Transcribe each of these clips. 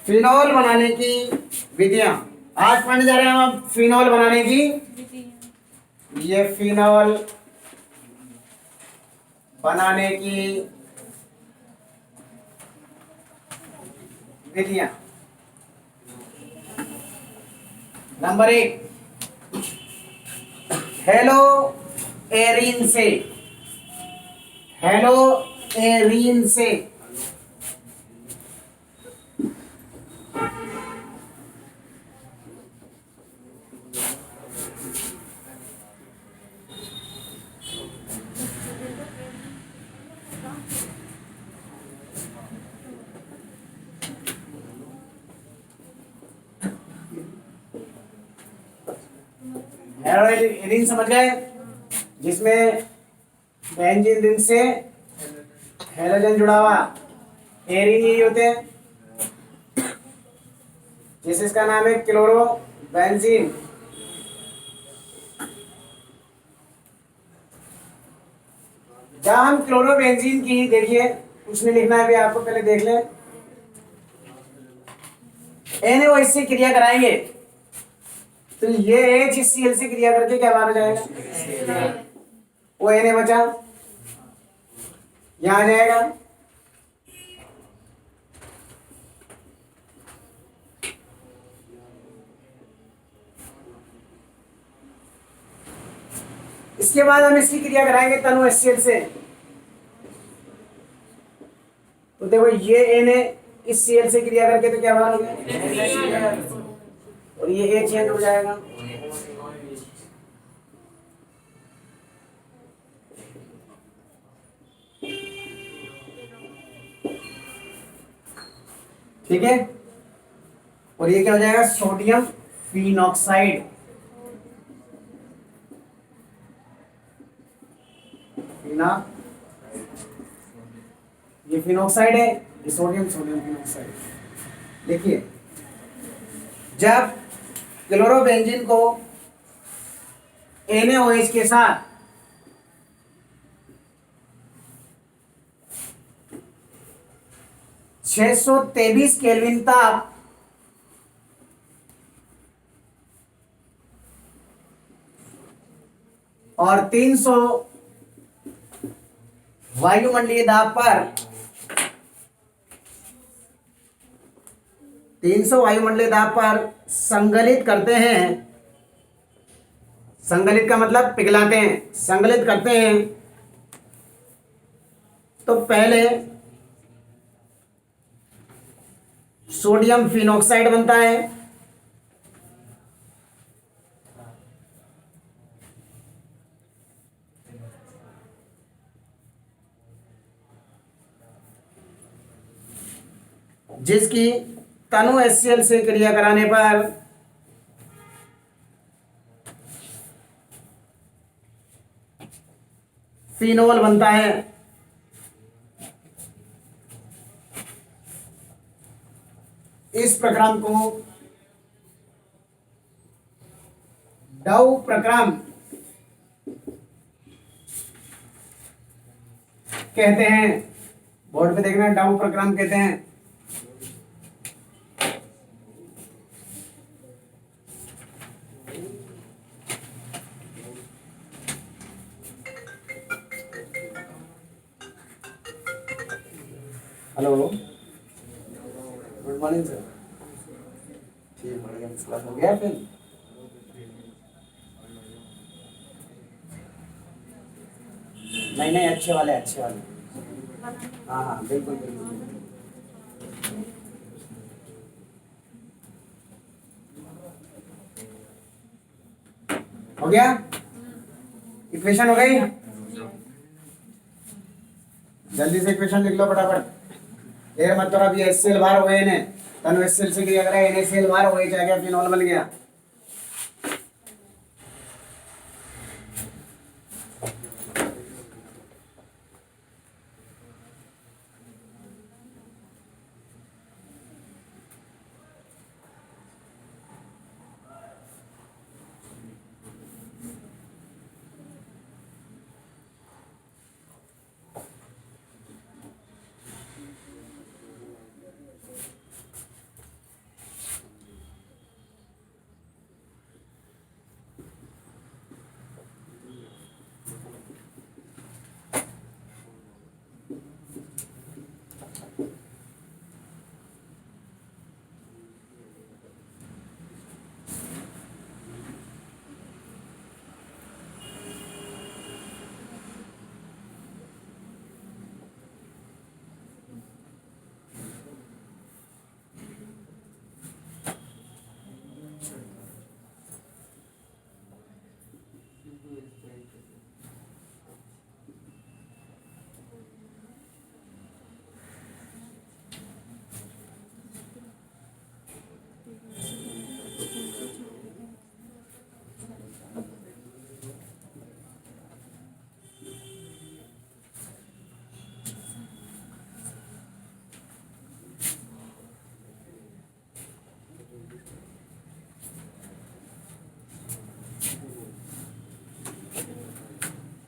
Phenol बनाने की विधियां आज पढ़ने जा रहे हैं हम। फिनॉल बनाने की ये फिनॉल बनाने की विधियां। नंबर 1, हेलो एरिन से। हेलो एरिन से हेलो रिंग समझ गए, जिसमें बेंजीन रिंग से हेलोजन जुड़ा हुआ एरिन ही होते हैं। जैसे इसका नाम है क्लोरो बेंजीन। जब हम क्लोरो बेंजीन की देखिए उसमें लिखना है, भी आपको पहले देख लें। NaOH से क्रिया कराएंगे तो ये HCl से क्रिया करके क्या बाहर हो जाएगा, वो Na बचा यहां आ जाएगा। इसके बाद हम इसकी क्रिया कराएंगे तनु HCl से, तो देखो ये Na इस Cl से क्रिया करके तो क्या बाहर हो गया, और ये H चेंज हो जाएगा। ठीक है, और ये क्या हो जाएगा, सोडियम फिनॉक्साइड। ये फिनॉक्साइड है, ये सोडियम फिनॉक्साइड। देखिए जब क्लोरोबेंजीन को NaOH के साथ छह सौ 623 केल्विन ताप और 300 वायुमंडलीय दाब पर 300 वायुमंडलीय दाब पर संगलित करते हैं। संगलित का मतलब पिघलाते हैं, संगलित करते हैं, तो पहले सोडियम फिनॉक्साइड बनता है, जिसकी तनु HCl से क्रिया कराने पर फिनोल बनता है। इस प्रक्रम को डाउ प्रक्रम कहते हैं। बोर्ड पे देखना, डाउ प्रक्रम कहते हैं। Hello, good morning sir. ठीक, बढ़िया, क्लास हो गया फिर? नहीं नहीं, अच्छे वाले, अच्छे वाले। हाँ हाँ, बिल्कुल बिल्कुल। हो गया, इक्वेशन हो गई। जल्दी से इक्वेशन लिख लो फटाफट, देर मत करो। अभी HCl बाहर हुए ने, तनु HCl से क्रिया करा, NaCl बाहर हो गया, फिनॉल बन गया।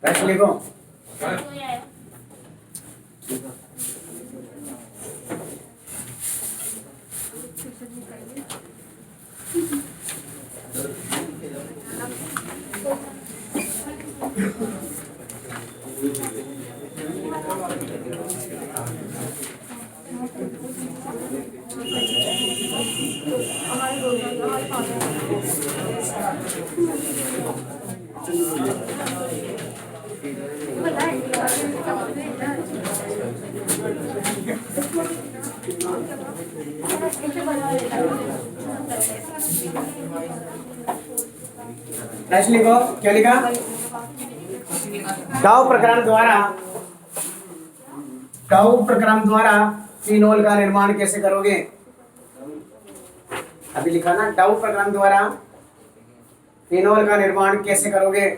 प्रश्न लिखो। प्रश्न लिखो। क्या लिखा? डाउ प्रक्रम द्वारा फिनोल का निर्माण कैसे करोगे? अभी लिखा ना, डाउ प्रक्रम द्वारा फिनोल का निर्माण कैसे करोगे?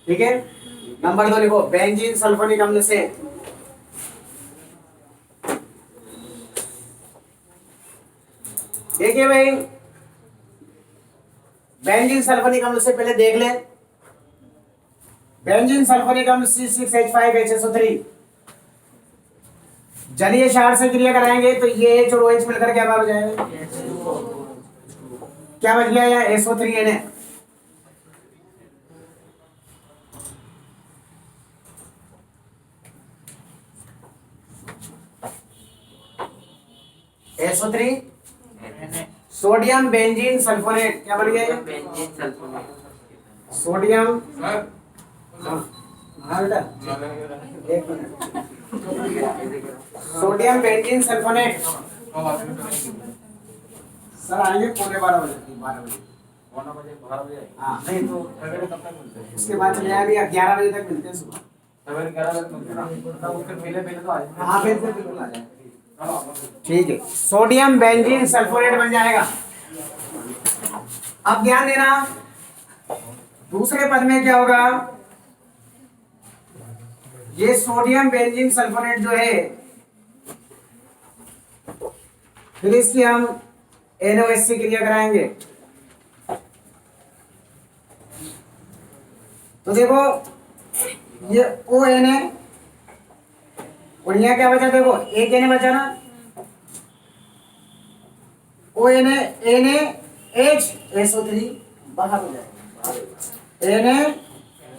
ठीक है। नंबर 2 लिखो। बेंजीन सल्फोनिक अम्ल से देखिए भाई, बेंजीन सल्फोनिक अम्ल से पहले देख ले। बेंजीन सल्फोनिक अम्ल C6H5HSO3 जलीय क्षार से क्रिया कराएंगे तो ये H और OH मिलकर क्या बार हो जाएगा? क्या बच गया? या SO3Na। SO3 sodium benzene sulphonate क्या बन गया? Benzene sulphonate. सोडियम, हाँ बेटा एक minute, sodium benzene sulphonate. Sir आएंगे 11:15 बजे। हाँ नहीं तो इसके बाद चले आए, अभी 11 बजे तक मिलते हैं सुबह। सवेरे 11 बजे मिलते हैं, उसके पहले तो आ जाए। हाँ बिल्कुल आ जाए। ठीक है, सोडियम बेंजीन सल्फोनेट बन जाएगा। अब ध्यान देना, दूसरे पद में क्या होगा? ये सोडियम बेंजीन सल्फोनेट जो है, फिर इसकी हम NOH से क्रिया कराएंगे। तो देखो ये ONA और यहाँ क्या बचा? देखो एक Na बचा ना, ONA NaH SO3 बाहर हो जाएगा।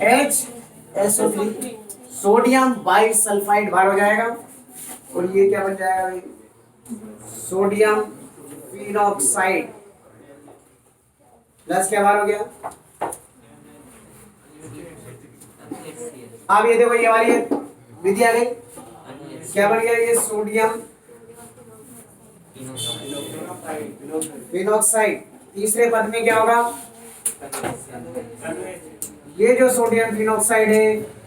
NaH SO3 सोडियम बाइसल्फाइड बाहर हो जाएगा और ये क्या बन जाएगा भाई? सोडियम फिनॉक्साइड प्लस क्या बाहर हो गया? अब ये देखो, ये वाली विधि आ गई, क्या बन गया? ये सोडियम फिनॉक्साइड। तीसरे पद में क्या होगा? ये जो सोडियम फिनॉक्साइड है,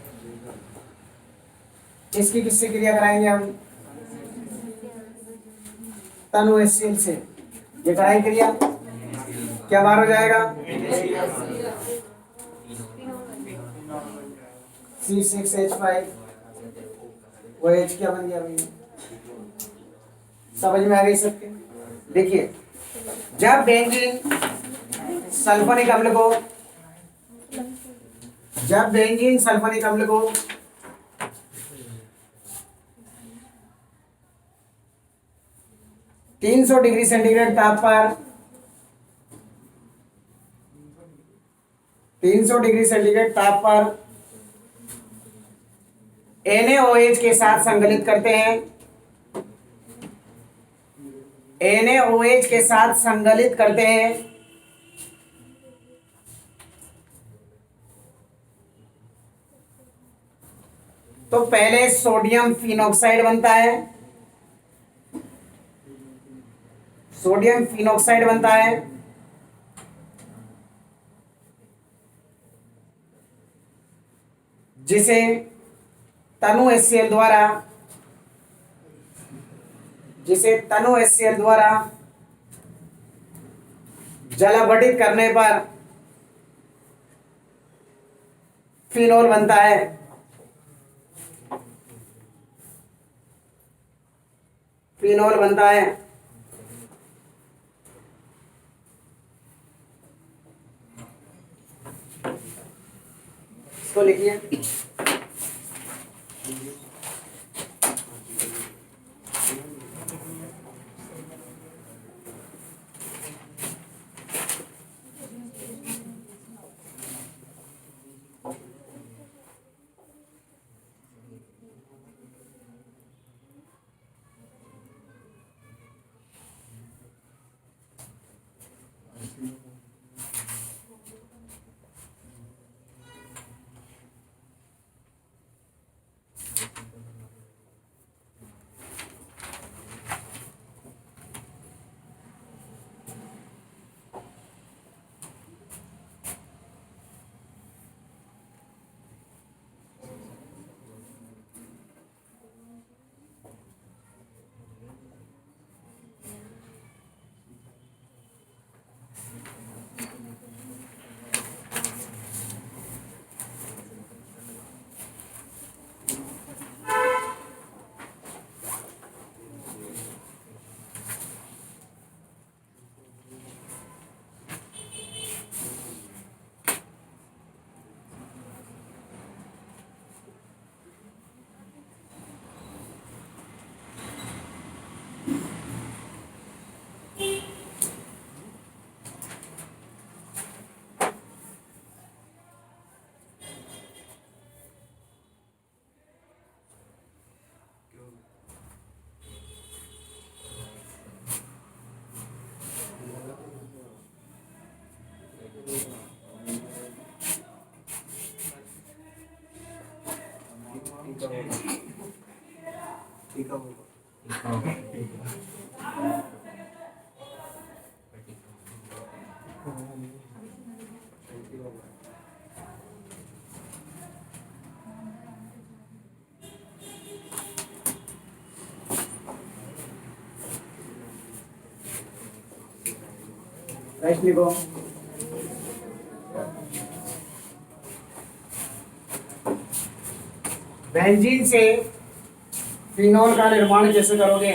इसकी किससे क्रिया कराएंगे हम? तनु HCl से। ये कराई क्रिया, क्या बाहर हो जाएगा? C6H5 OH क्या बन गया भाई? समझ में आ गई सबके? देखिए, जब बेंजीन सल्फोनिक अम्ल को 300 डिग्री सेंटीग्रेड ताप पर 300 डिग्री सेंटीग्रेड ताप पर NaOH के साथ संकलित करते हैं, NaOH के साथ संकलित करते हैं, तो पहले सोडियम फिनॉक्साइड बनता है, सोडियम फिनॉक्साइड बनता है, जिसे तनु HCl द्वारा जल अपघटित करने पर फिनोल बनता है। फिनोल बनता है। इसको लिखिए। राइट लिखो। बेंजीन से फिनोल का निर्माण कैसे करोगे?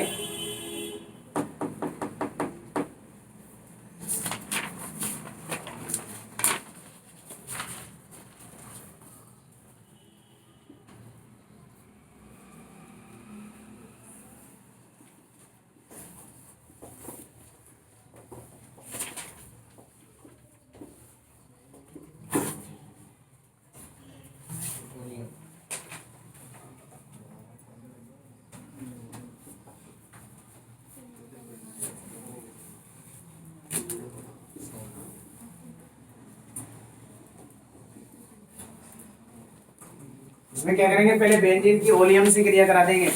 इसमें क्या करेंगे, पहले बेंजीन की ओलियम से क्रिया करा देंगे।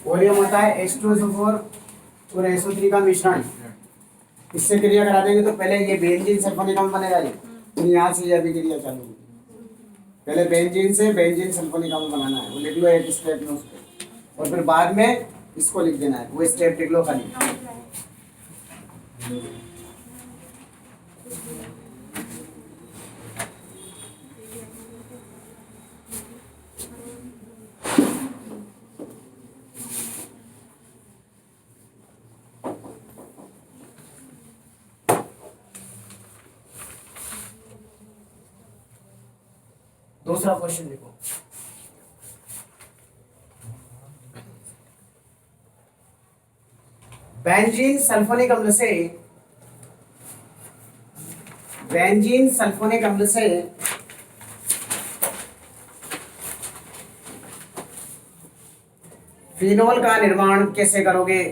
ओलियम होता है H2SO4 और SO3 का मिश्रण। इससे क्रिया करा देंगे तो पहले ये बेंजीन सल्फोनिक अम्ल बनेगा। ये फिर यहाँ से ये भी क्रिया चालू होगी। पहले बेंजीन से बेंजीन सल्फोनिक अम्ल बनाना है, वो लिख लो एक स्टेप में उसको, और फिर बाद में इसको लिख देना है, वो स्टेप लिख लो खाली। दूसरा क्वेश्चन देखो। बेंजीन सल्फोनिक अम्ल से फिनोल का निर्माण कैसे करोगे?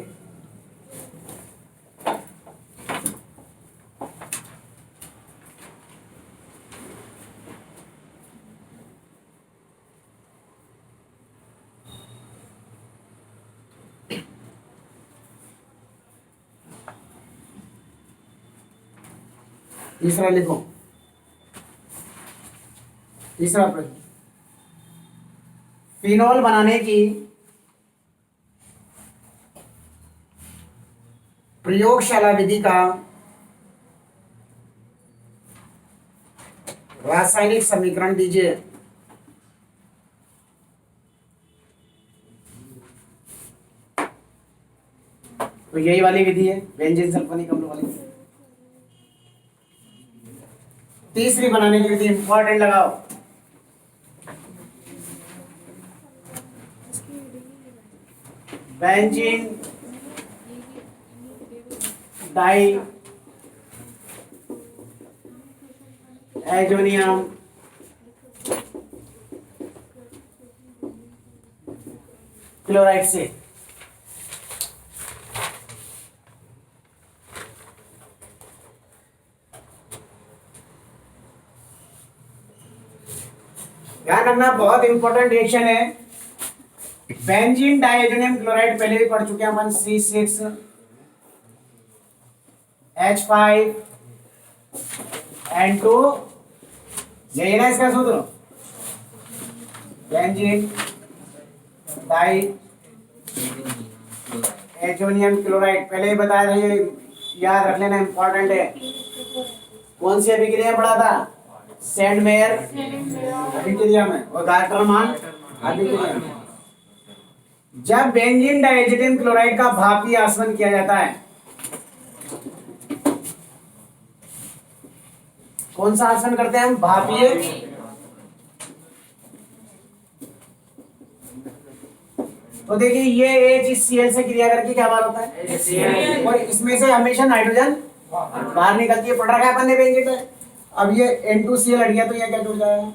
तीसरा लिखो, तीसरा प्रश्न। फिनोल बनाने की प्रयोगशाला विधि का रासायनिक समीकरण दीजिए। तो यही वाली विधि है बेंजीन सल्फोनिक अम्ल वाली। तीसरी बनाने की विधि इंपॉर्टेंट लगाओ, बेंजीन डाई एजोनियम क्लोराइड से। ध्यान रखना बहुत इंपॉर्टेंट रिएक्शन है। बेंजीन डाइएजोनियम क्लोराइड पहले भी पढ़ चुके हैं अपन, C6H5N2, यही ना इसका सूत्र। बेंजीन डाइएजोनियम क्लोराइड पहले ही बताया था, ये याद रख लेना, इंपॉर्टेंट है। कौन सी अभिक्रिया पढ़ा था? सैंडमेयर अभिक्रिया में और गार्टरमान अभिक्रिया में। जब बेंजीन डाइएजोनियम क्लोराइड का भापीय आसवन किया जाता है, कौन सा आसवन करते हैं हम? भापीय। तो देखिए ये HCl से क्रिया करके क्या बात होता है? HCl। और इसमें से हमेशा नाइट्रोजन बाहर निकलती है, पढ़ रखा है अपन ने बेंजीन पे। अब ये N2Cl हट गया तो ये क्या जुड़ जाएगा?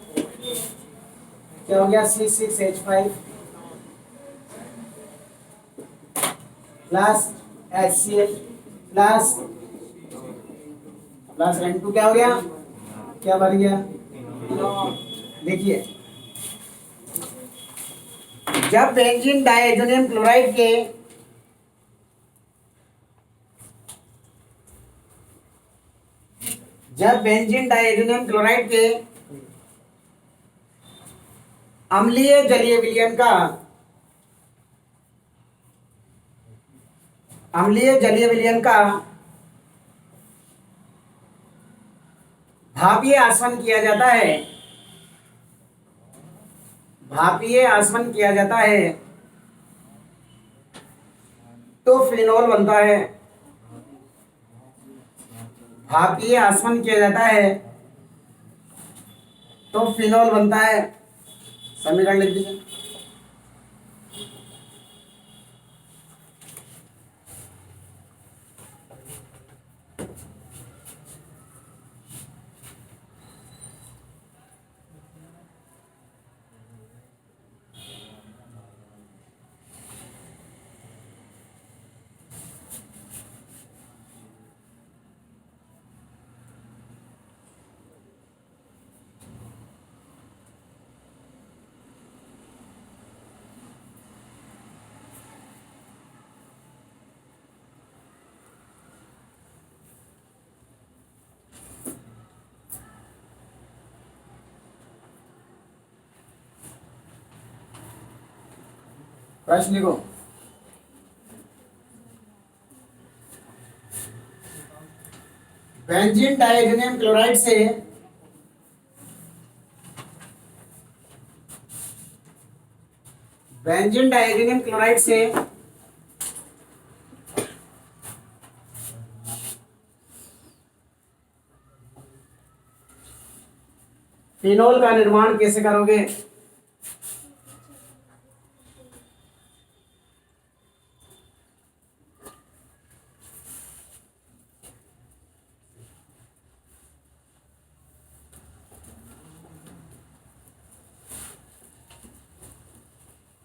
क्या हो गया? C6H5 plus HCl plus N2 क्या हो गया? क्या बन गया? देखिए जब बेंजीन डाइएजोनियम क्लोराइड के अम्लीय जलीय विलयन का भापीय आसवन किया जाता है, तो फिनोल बनता है। भापीय आसवन किया जाता है तो फिनोल बनता है। समीकरण लिख दीजिए। प्रश्न लिखो। बेंजीन डाइएजोनियम क्लोराइड से फिनोल का निर्माण कैसे करोगे?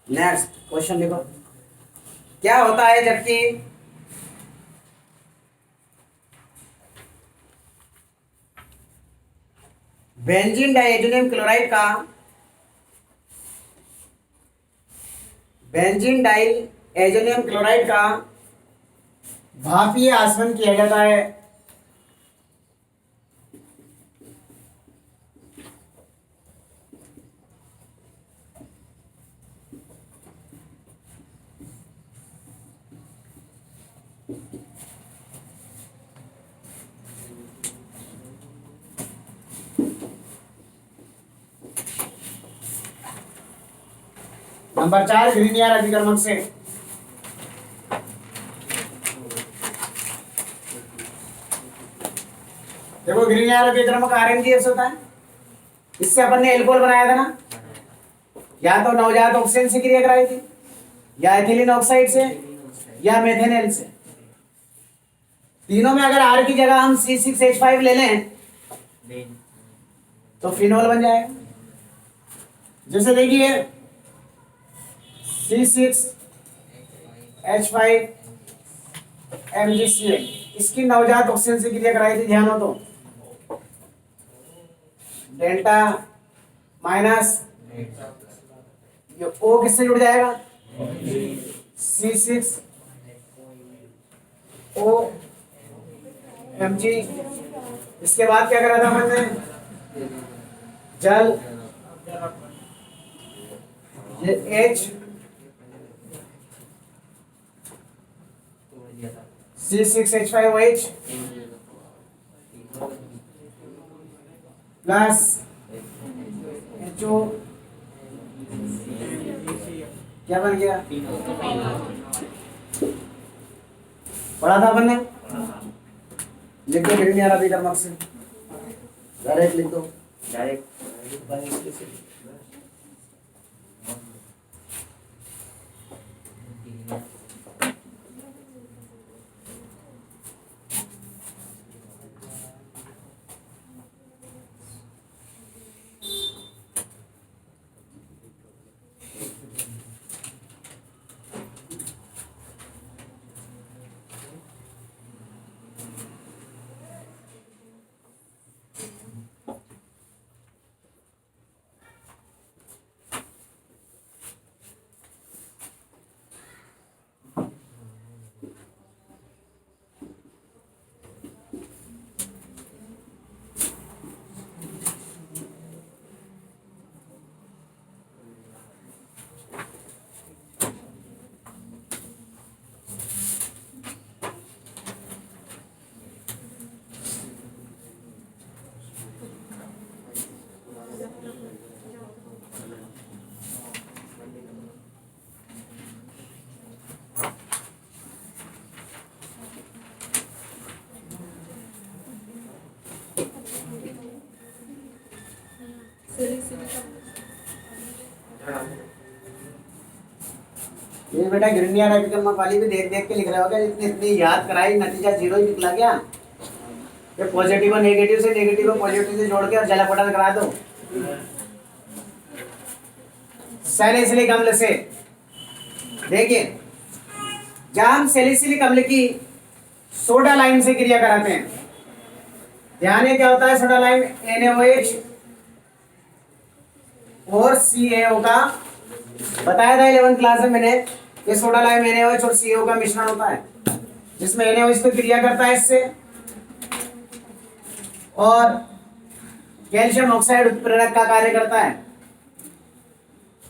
नेक्स्ट क्वेश्चन लिखो। क्या होता है जबकि बेंजीन डाइएजोनियम क्लोराइड का भापीय आसवन किया जाता है, नंबर 4 ग्रीनियर अभिकर्मक से। देखो ग्रीन एरो के क्रम का आरएमजीएस होता है, इससे अपन ने एल्कोहल बनाया था ना, या तो नवजात ऑक्सीजन से क्रिया कराई थी, या एथिलीन ऑक्साइड से, या मेथेनॉल से। तीनों में अगर आर की जगह हम C6H5 ले लें तो फिनोल बन जाएगा। जैसे देखिए C6H5 MgCl, इसकी नवजात ऑक्सीजन से क्रिया कराई थी, ध्यान हो तो डेल्टा माइनस ये O किससे जुड़ जाएगा, C6OMg। इसके बाद क्या करा था हमने, जल, ये H C6H5OH प्लस HO क्या बन गया, पढ़ा था अपन ने, लिख दो ग्रीन एरो के क्रम से, डायरेक्ट लिख दो, डायरेक्ट। ये बेटा ग्रीन एरो के क्रम वाली भी देख देख के लिख रहे हो क्या, इतनी इतनी याद कराई, नतीजा 0 ही निकला क्या। ये पॉजिटिव और नेगेटिव से, नेगेटिव और पॉजिटिव से जोड़ के और जलापटन करा दो। सैलिसिलिक अम्ल से देखिए, जब हम सैलिसिलिक अम्ल की सोडा लाइम से क्रिया कराते हैं, ध्यान है क्या होता है, सोडा लाइम NaOH और CaO का बताया था 11th क्लास में मैंने, ये सोडा लाइम NaOH और CaO का मिश्रण होता है, जिसमें NaOH तो क्रिया करता है इससे और कैल्शियम ऑक्साइड उत्प्रेरक का कार्य करता है।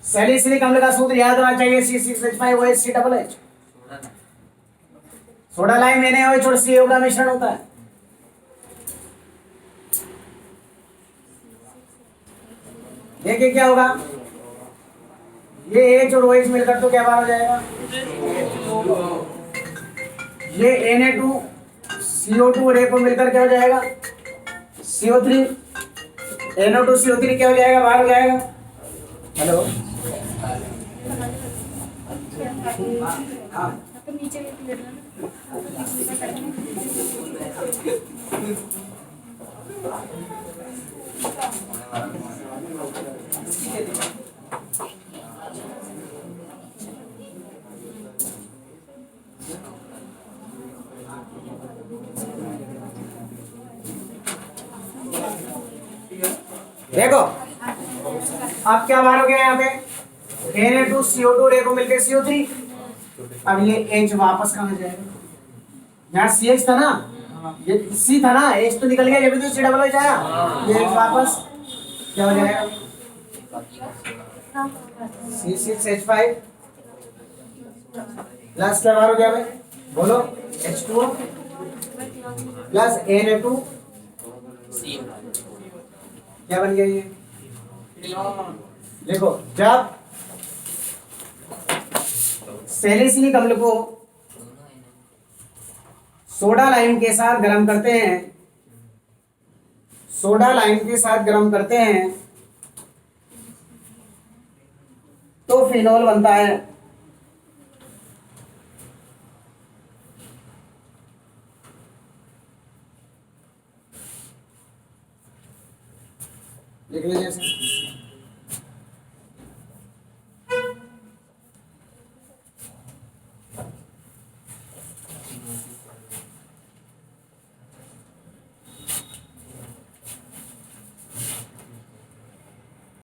सैलिसिलिक अम्ल का सूत्र याद होना चाहिए, C6H5OH। सोडा लाइम NaOH और CaO का मिश्रण होता है। देखिए क्या होगा, ये H और OH मिलकर तो क्या बार हो जाएगा, ये Na2CO2 और A को मिलकर क्या हो जाएगा, CO3। NO2CO3 क्या हो जाएगा, बाहर हो जाएगा। हेलो हाँ देखो अब क्या बार हो गया यहाँ पे, Na2CO2 और A को मिलकर CO3। अब ये H वापस कहाँ जाएगा, यहाँ CH था ना, ये C था ना, H तो निकल गया, जब तो C आया, ये H वापस क्या हो जाएगा, C6H5 प्लस क्या बार हो गया भाई, बोलो, H2O प्लस Na2 क्या बन गया ये, देखो जब सैलिसिलिक अम्ल को सोडा लाइम के साथ गर्म करते हैं सोडा लाइम के साथ गर्म करते हैं तो फिनॉल बनता है। लिख लीजिए इसे।